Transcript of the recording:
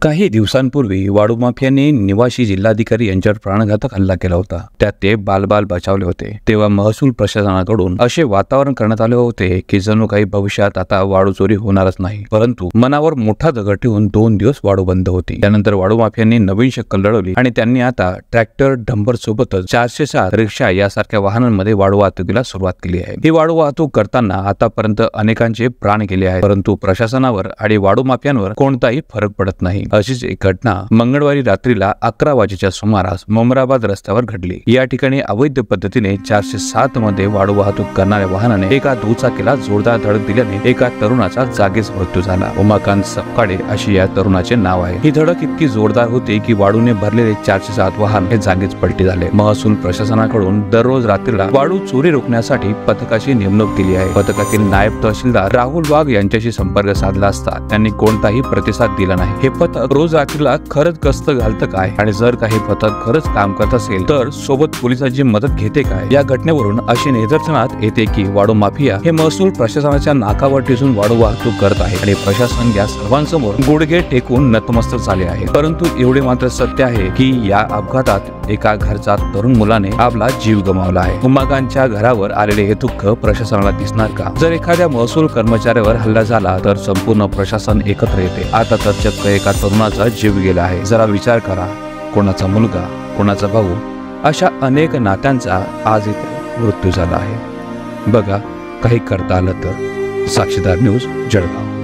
काही दिवसांपूर्वी वाळू माफियांनी निवासी जिल्हाधिकारी यांच्यावर प्राणघातक हल्ला केला होता। त्यात ते बाल बचावले होते। तेव्हा महसूल प्रशासनाकडून असे वातावरण करण्यात आले होते की जणू काही भविष्यात आता वाळू चोरी होणारच नाही। परंतु मनावर मोठा दगड ठेवून 2 दिवस वाळू बंद होती। त्यानंतर वाळू माफियांनी नवीन शक्कल लढवली आणि त्यांनी आता ट्रॅक्टर, डंपर सोबतच 407 रिक्षा यासारख्या वाहनांमध्ये वाळू वाहतुकीला सुरुवात केली आहे। ही वाळू वाहतूक करताना आतापर्यंत अनेकांचे प्राण गेले आहेत, परंतु प्रशासनावर आणि वाळू माफियांवर कोणताही फरक पडत नाही। अशीच एक घटना मंगळवारी रात्रीला 11 वाजेच्या सुमारास ममराबाद रस्त्यावर घडली। या ठिकाणी अवैध पद्धतीने 407 मध्ये वाळू वाहतूक करणाऱ्या वाहनाने एका दुचाकीला जोरदार धडक दिल्याने एका तरुणाचा जागीच मृत्यू झाला। उमाकांत सपकाळे अशी या तरुणाचे नाव आहे। ही धडक इतकी जोरदार होती की वाळूने भरलेले 407 वाहन हे जागीच पलटी झाले। महसूल प्रशासनाकडून दररोज रात्रीला वाळू चोरी रोखण्यासाठी पथकाची नेमणूक केली आहे। पथकातील नायब तहसीलदार राहुल वाघ यांच्याशी संपर्क साधला असता त्यांनी कोणताही प्रतिसाद दिला नाही। हे पथक रोज रात्रीला खरंच गस्त घालतं काय आणि जर काही पथक खरंच काम करत असेल तर सोबत पोलिसांची मदत घेते काय? या घटनेवरून अशी निदर्शनात येते की वाळू माफिया हे महसूल प्रशासनाच्या नाकावर टिचून वाळू वाहतूक करत आहे आणि प्रशासन या सर्वांसमोर गुडघे टेकून नतमस्तक झाले आहे। परंतु एवढे मात्र सत्य आहे की या अपघातात एका घरचा तरुण मुलाने आपला जीव गमावला आहे। उमाकांतच्या घरावर आलेले हे दुःख प्रशासनाला दिसणार का? जर एखाद्या महसूल कर्मचाऱ्यावर हल्ला झाला तर संपूर्ण प्रशासन एकत्र येते। आता तर चक्क एका तरुणाचा जीव गेला आहे। जरा विचार करा, कोणाचा मुलगा, कोणाचा भाऊ, अशा अनेक नात्यांचा आज इथे मृत्यू झाला आहे। बघा, काही करता आलं तर। साक्षीदार न्यूज, जळगाव।